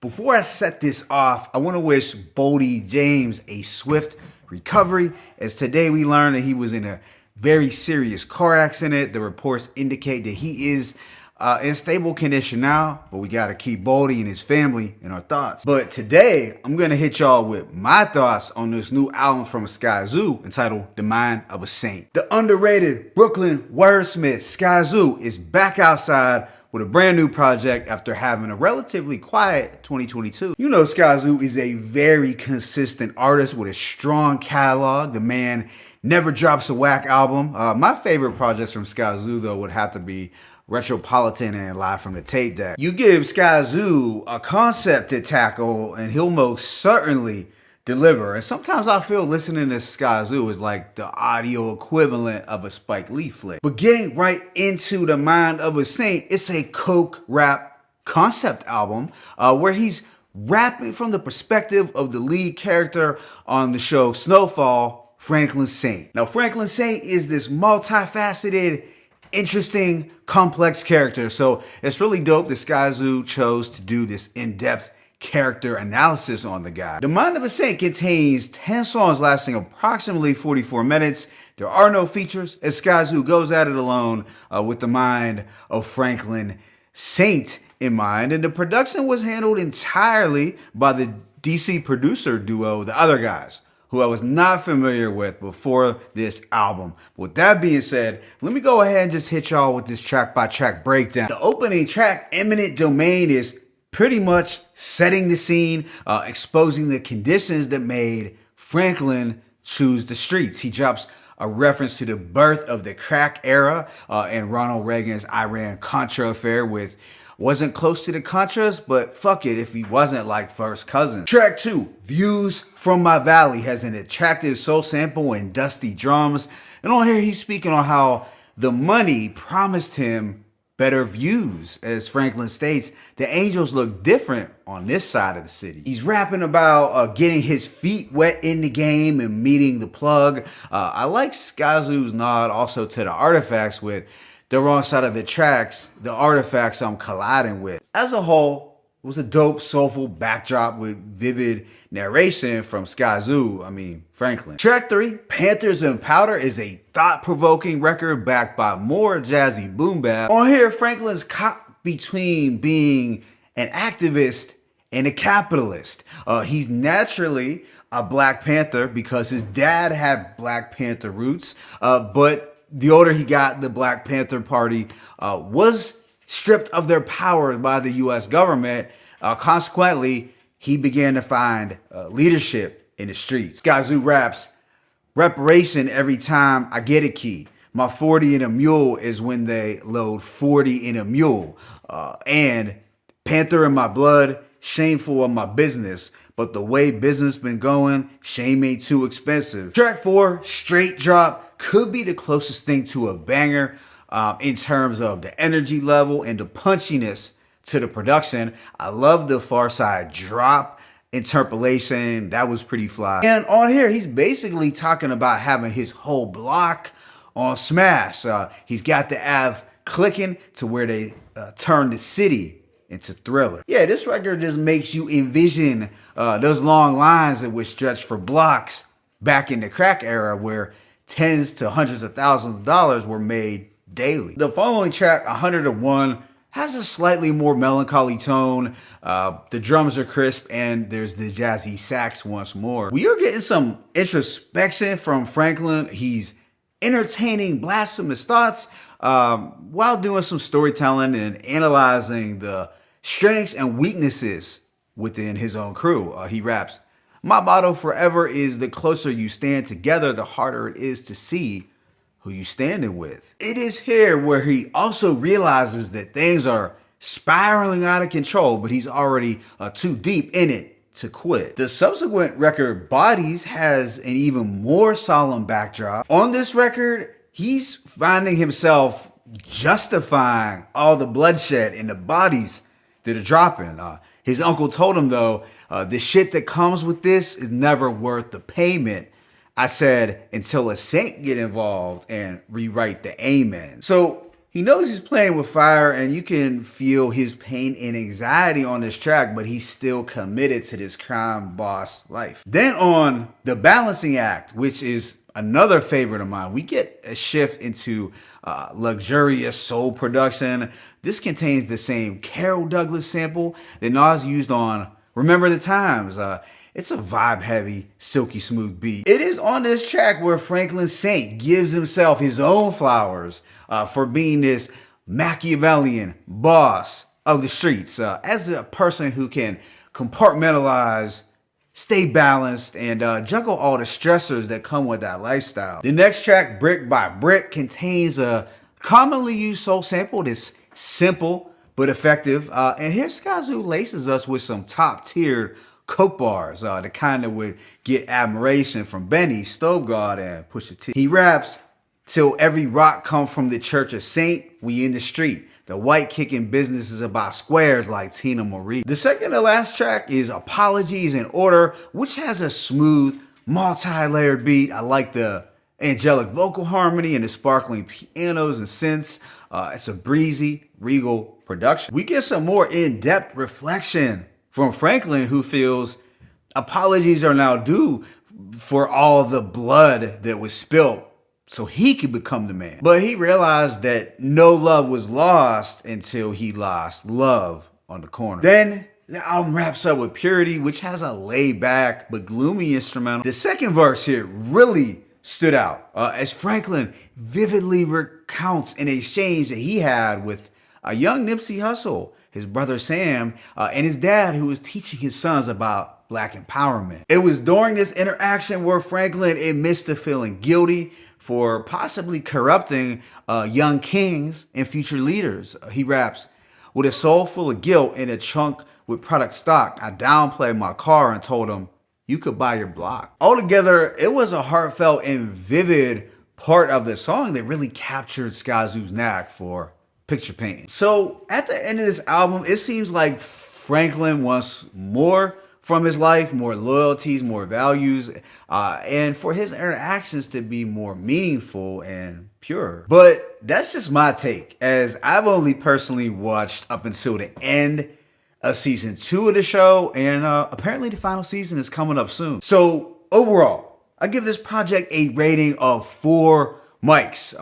Before I set this off, I want to wish Boldy James a swift recovery, as today we learned that he was in a very serious car accident. The reports indicate that he is in stable condition now, but we got to keep Boldy and his family in our thoughts. But today, I'm going to hit y'all with my thoughts on this new album from Skyzoo entitled The Mind of a Saint. The underrated Brooklyn wordsmith Skyzoo is back outside with a brand new project after having a relatively quiet 2022. You know, Skyzoo is a very consistent artist with a strong catalog. The man never drops a whack album. My favorite projects from Skyzoo, though, would have to be Retropolitan and Live from the Tape Deck. You give Skyzoo a concept to tackle and he'll most certainly deliver. And sometimes I feel listening to Skyzoo is like the audio equivalent of a Spike Lee flick. But getting right into The Mind of a Saint, it's a coke rap concept album where he's rapping from the perspective of the lead character on the show Snowfall, Franklin Saint. Now, Franklin Saint is this multifaceted, interesting, complex character. So it's really dope that Skyzoo chose to do this in-depth character analysis on the guy. The Mind of a Saint contains 10 songs lasting approximately 44 minutes. There are no features as Skyzoo goes at it alone with the mind of Franklin Saint in mind. And the production was handled entirely by the DC producer duo, The Other Guys, who I was not familiar with before this album. With that being said, let me go ahead and just hit y'all with this track by track breakdown. The opening track, Eminent Domain, is pretty much setting the scene, exposing the conditions that made Franklin choose the streets. He drops a reference to the birth of the crack era and Ronald Reagan's Iran-Contra affair with wasn't close to the Contras, but fuck it if he wasn't like first cousins. Track 2, Views from My Valley, has an attractive soul sample and dusty drums. And on here he's speaking on how the money promised him better views. As Franklin states, the angels look different on this side of the city. He's rapping about getting his feet wet in the game and meeting the plug. I like Skyzoo's nod also to the artifacts with the wrong side of the tracks, the artifacts I'm colliding with. As a whole, it was a dope, soulful backdrop with vivid narration from Franklin. Track 3, Panthers And Powder, is a thought-provoking record backed by more jazzy boom bap. On here, Franklin's caught between being an activist and a capitalist. He's naturally a Black Panther because his dad had Black Panther roots, but the older he got, the Black Panther Party was stripped of their power by the U.S. government. Consequently, he began to find leadership in the streets. Skyzoo raps, reparation every time I get a key. My 40 in a mule is when they load 40 in a mule. And Panther in my blood, shameful of my business. But the way business been going, shame ain't too expensive. Track 4, Straight Drop, could be the closest thing to a banger in terms of the energy level and the punchiness to the production. I love the Far Side drop interpolation. That was pretty fly. And on here, he's basically talking about having his whole block on smash. He's got the Av clicking to where they turn the city into Thriller. Yeah, this record just makes you envision those long lines that would stretch for blocks back in the crack era where tens to hundreds of thousands of dollars were made daily. The following track, 101, has a slightly more melancholy tone. The drums are crisp and there's the jazzy sax once more. We are getting some introspection from Franklin. He's entertaining blasphemous thoughts while doing some storytelling and analyzing the strengths and weaknesses within his own crew. He raps, my motto forever is the closer you stand together, the harder it is to see who you standing with. It is here where he also realizes that things are spiraling out of control, but he's already too deep in it to quit. The subsequent record, Bodies, has an even more solemn backdrop. On this record, he's finding himself justifying all the bloodshed and the bodies that are dropping. His uncle told him, though, the shit that comes with this is never worth the payment. I said, until a saint get involved and rewrite the amen. So He knows he's playing with fire, and you can feel his pain and anxiety on this track, but he's still committed to this crime boss life. Then on The Balancing Act, which is another favorite of mine, we get a shift into luxurious soul production. This contains the same Carol Douglas sample that Nas used on Remember the Times. It's a vibe-heavy, silky smooth beat. It is on this track where Franklin Saint gives himself his own flowers for being this Machiavellian boss of the streets. As a person who can compartmentalize, stay balanced, and juggle all the stressors that come with that lifestyle. The next track, Brick by Brick, contains a commonly used soul sample that's simple but effective. And here Skyzoo laces us with some top-tiered coke bars, the kind that would get admiration from Benny, Stove God, and Pusha T. He raps, "Till every rock come from the Church of Saint, we in the street. The white kicking business is about squares like Tina Marie." The second to last track is Apologies in Order, which has a smooth, multi-layered beat. I like the angelic vocal harmony and the sparkling pianos and synths. It's a breezy, regal production. We get some more in-depth reflection from Franklin, who feels apologies are now due for all the blood that was spilled so he could become the man. But he realized that no love was lost until he lost love on the corner. Then the album wraps up with Purity, which has a laid-back but gloomy instrumental. The second verse here really stood out as Franklin vividly recounts an exchange that he had with a young Nipsey Hussle, his brother Sam, and his dad, who was teaching his sons about black empowerment. It was during this interaction where Franklin admits to feeling guilty for possibly corrupting young kings and future leaders. He raps, "With a soul full of guilt and a trunk with product stock, I downplayed my car and told him, you could buy your block." Altogether, it was a heartfelt and vivid part of the song that really captured Skyzoo's knack for picture painting. So at the end of this album, it seems like Franklin wants more from his life, more loyalties, more values, and for his interactions to be more meaningful and pure. But that's just my take, as I've only personally watched up until the end of season 2 of the show, and apparently the final season is coming up soon. So overall, I give this project a rating of 4 mics.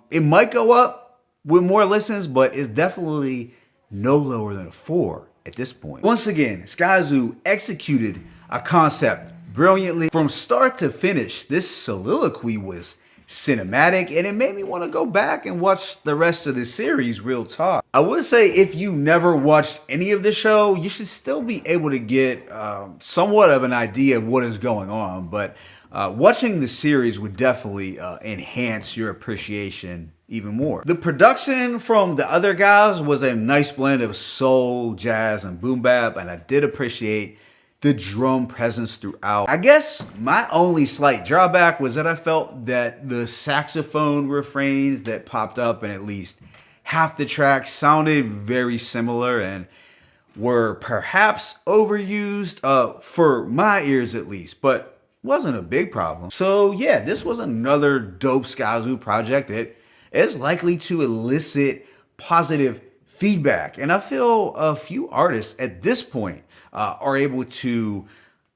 It might go up with more listens, but it's definitely no lower than a 4 at this point. Once again, Skyzoo executed a concept brilliantly. From start to finish, this soliloquy was cinematic, and it made me want to go back and watch the rest of the series, real talk. I would say if you never watched any of the show, you should still be able to get somewhat of an idea of what is going on, but watching the series would definitely enhance your appreciation even more. The production from the other guys was a nice blend of soul, jazz, and boom bap, and I did appreciate the drum presence throughout. I guess my only slight drawback was that I felt that the saxophone refrains that popped up in at least half the track sounded very similar and were perhaps overused for my ears at least, but wasn't a big problem. So yeah, this was another dope Skyzoo project that is likely to elicit positive feedback. And I feel a few artists at this point are able to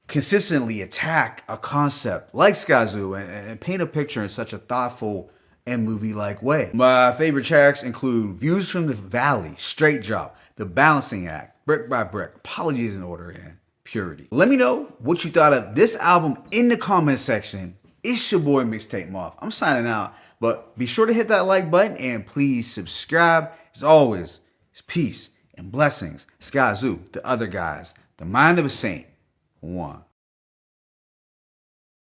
consistently attack a concept like Skyzoo and paint a picture in such a thoughtful and movie-like way. My favorite tracks include Views from the Valley, Straight Drop, The Balancing Act, Brick by Brick, Apologies in Order, and Purity. Let me know what you thought of this album in the comment section. It's your boy Mixtape Moth. I'm signing out, but be sure to hit that like button and please subscribe. As always, it's peace and blessings. Skyzoo, the other guys, the mind of a saint. 1.